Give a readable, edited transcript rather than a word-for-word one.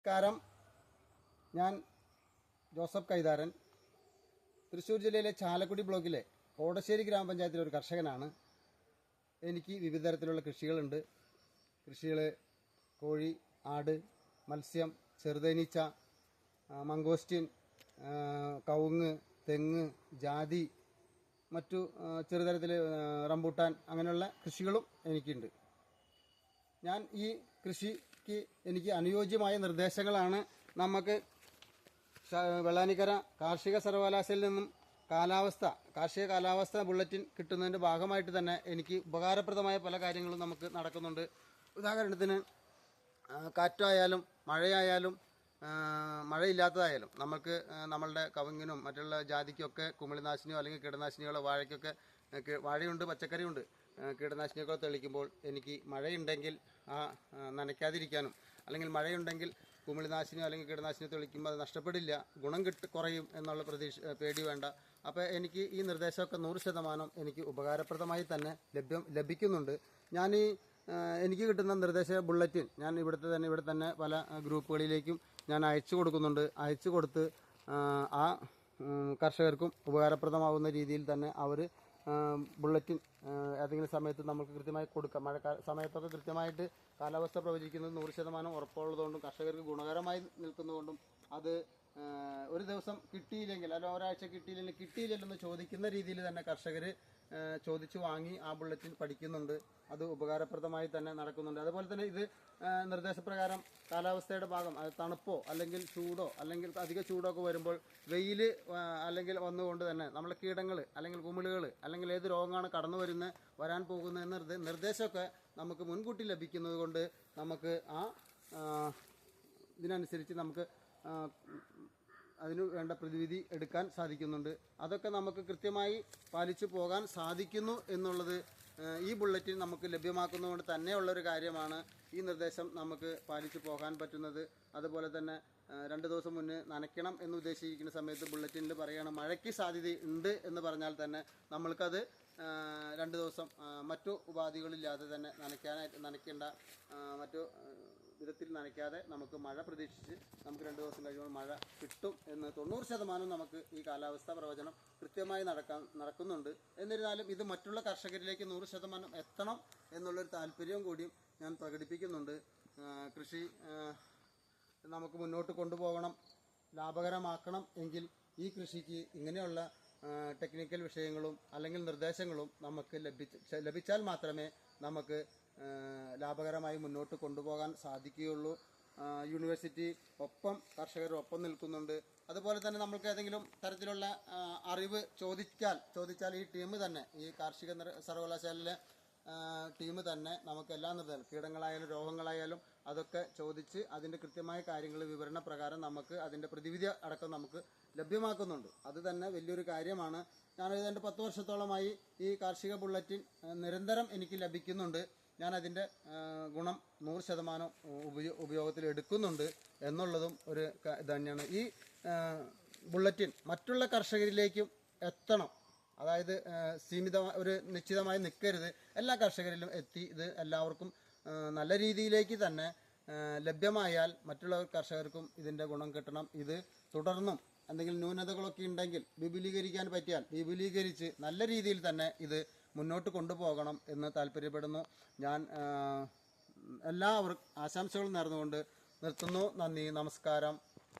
നമസ്കാരം. ഞാൻ ജോസഫ് കൈതാരൻ, തൃശ്ശൂർ ജില്ലയിലെ ചാലക്കുടി ബ്ലോക്കിലെ കോടശ്ശേരി ഗ്രാമപഞ്ചായത്തിലെ ഒരു കർഷകനാണ്. എനിക്ക് വിവിധ തരത്തിലുള്ള കൃഷികളുണ്ട്. കൃഷികൾ കോഴി, ആട്, മത്സ്യം, ചെറുതേനീച്ച, മംഗോസ്റ്റിൻ, കവുങ്ങ്, തെങ്ങ്, ജാതി, മറ്റു ചെറുതരത്തിൽ റംബൂട്ടാൻ, അങ്ങനെയുള്ള കൃഷികളും എനിക്കുണ്ട്. ഞാൻ ഈ കൃഷിക്ക് എനിക്ക് അനുയോജ്യമായ നിർദ്ദേശങ്ങളാണ് നമുക്ക് വെള്ളാനിക്കര കാർഷിക സർവകലാശാലയിൽ നിന്നും കാർഷിക കാലാവസ്ഥ ബുള്ളറ്റിൻ കിട്ടുന്നതിൻ്റെ ഭാഗമായിട്ട് തന്നെ എനിക്ക് ഉപകാരപ്രദമായ പല കാര്യങ്ങളും നമുക്ക് നടക്കുന്നുണ്ട്. ഉദാഹരണത്തിന് കാറ്റായാലും മഴയായാലും മഴയില്ലാത്തതായാലും നമുക്ക് നമ്മളുടെ കവുങ്ങിനും മറ്റുള്ള ജാതിക്കൊക്കെ കുമിളിനാശിനിയോ അല്ലെങ്കിൽ കീടനാശിനികളോ വാഴയ്ക്കൊക്കെ വാഴയുണ്ട്, പച്ചക്കറിയുണ്ട്, കീടനാശിനിയൊക്കെ തെളിക്കുമ്പോൾ എനിക്ക് മഴയുണ്ടെങ്കിൽ നനയ്ക്കാതിരിക്കാനും, അല്ലെങ്കിൽ മഴയുണ്ടെങ്കിൽ കുമിളിനാശിനിയോ അല്ലെങ്കിൽ കീടനാശിനിയോ തെളിക്കുമ്പോൾ അത് നഷ്ടപ്പെടില്ല, ഗുണം കുറയും എന്നുള്ള പേടി വേണ്ട. അപ്പോൾ എനിക്ക് ഈ നിർദ്ദേശമൊക്കെ 100% എനിക്ക് ഉപകാരപ്രദമായി തന്നെ ലഭിക്കുന്നുണ്ട്. എനിക്ക് കിട്ടുന്ന നിർദ്ദേശ ബുള്ളറ്റിൻ ഞാൻ ഇവിടെ തന്നെ പല ഗ്രൂപ്പുകളിലേക്കും ഞാൻ അയച്ചു കൊടുക്കുന്നുണ്ട്. അയച്ചു കൊടുത്ത് ആ കർഷകർക്കും ഉപകാരപ്രദമാവുന്ന രീതിയിൽ തന്നെ അവർ ബുള്ളറ്റിൻ ഏതെങ്കിലും സമയത്ത് നമുക്ക് കൃത്യമായി കൊടുക്കാം. സമയത്തൊക്കെ കൃത്യമായിട്ട് കാലാവസ്ഥ പ്രവചിക്കുന്നത് 100% ഉറപ്പുള്ളതുകൊണ്ടും കർഷകർക്ക് ഗുണകരമായി നിൽക്കുന്നതുകൊണ്ടും അത് ഒരു ദിവസം കിട്ടിയില്ലെങ്കിൽ അല്ലെങ്കിൽ ഒരാഴ്ച കിട്ടിയില്ലെന്ന് ചോദിക്കുന്ന രീതിയിൽ തന്നെ കർഷകർ ചോദിച്ചു വാങ്ങി ആ ബുള്ളറ്റിൻ പഠിക്കുന്നുണ്ട്. അത് ഉപകാരപ്രദമായി തന്നെ നടക്കുന്നുണ്ട്. അതുപോലെ തന്നെ ഇത് നിർദ്ദേശപ്രകാരം കാലാവസ്ഥയുടെ ഭാഗം, അത് തണുപ്പോ അല്ലെങ്കിൽ ചൂടോ അല്ലെങ്കിൽ അധിക ചൂടോ ഒക്കെ വരുമ്പോൾ വെയിൽ അല്ലെങ്കിൽ വന്നുകൊണ്ട് തന്നെ നമ്മളെ കീടങ്ങൾ അല്ലെങ്കിൽ കുമിളുകൾ അല്ലെങ്കിൽ ഏത് രോഗമാണ് വരാൻ പോകുന്നത് എന്ന നിർദ്ദേശമൊക്കെ നമുക്ക് മുൻകൂട്ടി ലഭിക്കുന്നത് കൊണ്ട് നമുക്ക് ഇതിനനുസരിച്ച് നമുക്ക് അതിനു വേണ്ട പ്രതിവിധി എടുക്കാൻ സാധിക്കുന്നുണ്ട്. അതൊക്കെ നമുക്ക് കൃത്യമായി പാലിച്ചു പോകാൻ സാധിക്കുന്നു എന്നുള്ളത് ഈ ബുള്ളറ്റിൻ നമുക്ക് ലഭ്യമാക്കുന്നതുകൊണ്ട് തന്നെയുള്ളൊരു കാര്യമാണ്. ഈ നിർദ്ദേശം നമുക്ക് പാലിച്ചു പോകാൻ പറ്റുന്നത്. അതുപോലെ തന്നെ 2 ദിവസം മുന്നേ നനയ്ക്കണം എന്ന് ഉദ്ദേശിക്കുന്ന സമയത്ത് ബുള്ളറ്റിനിൽ പറയുകയാണ് മഴയ്ക്ക് സാധ്യതയുണ്ട് എന്ന് പറഞ്ഞാൽ തന്നെ നമ്മൾക്കത് 2 ദിവസം മറ്റു ഉപാധികളില്ലാതെ തന്നെ നനയ്ക്കേണ്ട മറ്റു വിധത്തിൽ നനയ്ക്കാതെ നമുക്ക് മഴ പ്രതീക്ഷിച്ച് നമുക്ക് 2 ദിവസം കഴിയുമ്പോൾ മഴ കിട്ടും എന്ന് 90% നമുക്ക് ഈ കാലാവസ്ഥാ പ്രവചനം കൃത്യമായി നടക്കുന്നുണ്ട്. എന്നിരുന്നാലും ഇത് മറ്റുള്ള കർഷകരിലേക്ക് 100% എത്തണം എന്നുള്ളൊരു താല്പര്യവും കൂടിയും ഞാൻ പ്രകടിപ്പിക്കുന്നുണ്ട്. കൃഷി നമുക്ക് മുന്നോട്ട് കൊണ്ടുപോകണം, ലാഭകരമാക്കണം എങ്കിൽ ഈ കൃഷിക്ക് ഇങ്ങനെയുള്ള ടെക്നിക്കൽ വിഷയങ്ങളും അല്ലെങ്കിൽ നിർദ്ദേശങ്ങളും നമുക്ക് ലഭിച്ചാൽ മാത്രമേ നമുക്ക് ലാഭകരമായി മുന്നോട്ട് കൊണ്ടുപോകാൻ സാധിക്കുകയുള്ളൂ. യൂണിവേഴ്സിറ്റി കർഷകരൊപ്പം നിൽക്കുന്നുണ്ട്. അതുപോലെ തന്നെ നമുക്ക് ഏതെങ്കിലും തരത്തിലുള്ള അറിവ് ചോദിച്ചാൽ ഈ ടീം തന്നെ, ഈ കാർഷിക സർവകലാശാലയിലെ ടീം തന്നെ നമുക്ക് എല്ലാ നിർദ്ദേശങ്ങളും, കീടങ്ങളായാലും രോഗങ്ങളായാലും അതൊക്കെ ചോദിച്ച് അതിൻ്റെ കൃത്യമായ കാര്യങ്ങൾ വിവരണ പ്രകാരം നമുക്ക് അതിൻ്റെ പ്രതിവിധി അടക്കം നമുക്ക് ലഭ്യമാക്കുന്നുണ്ട്. അത് തന്നെ വലിയൊരു കാര്യമാണ്. ഞാൻ ഏതാണ്ട് 10 വർഷത്തോളമായി ഈ കാർഷിക ബുള്ളറ്റിൻ നിരന്തരം എനിക്ക് ലഭിക്കുന്നുണ്ട്. ഞാൻ അതിൻ്റെ ഗുണം 100% ഉപയോഗത്തിൽ എടുക്കുന്നുണ്ട് എന്നുള്ളതും ഒരു തന്നെയാണ്. ഈ ബുള്ളറ്റിൻ മറ്റുള്ള കർഷകരിലേക്കും എത്തണം. അതായത് ഒരു നിശ്ചിതമായി നിൽക്കരുത്, എല്ലാ കർഷകരിലും എത്തി ഇത് എല്ലാവർക്കും നല്ല രീതിയിലേക്ക് തന്നെ ലഭ്യമായാൽ മറ്റുള്ള കർഷകർക്കും ഇതിൻ്റെ ഗുണം കിട്ടണം. ഇത് തുടർന്നും എന്തെങ്കിലും ന്യൂനതകളൊക്കെ ഉണ്ടെങ്കിൽ വിപുലീകരിക്കാൻ പറ്റിയാൽ വിപുലീകരിച്ച് നല്ല രീതിയിൽ തന്നെ ഇത് മുന്നോട്ട് കൊണ്ടുപോകണം എന്ന് താല്പര്യപ്പെടുന്നു. ഞാൻ എല്ലാവർക്കും ആശംസകൾ നേർന്നുകൊണ്ട് നിർത്തുന്നു. നന്ദി, നമസ്കാരം.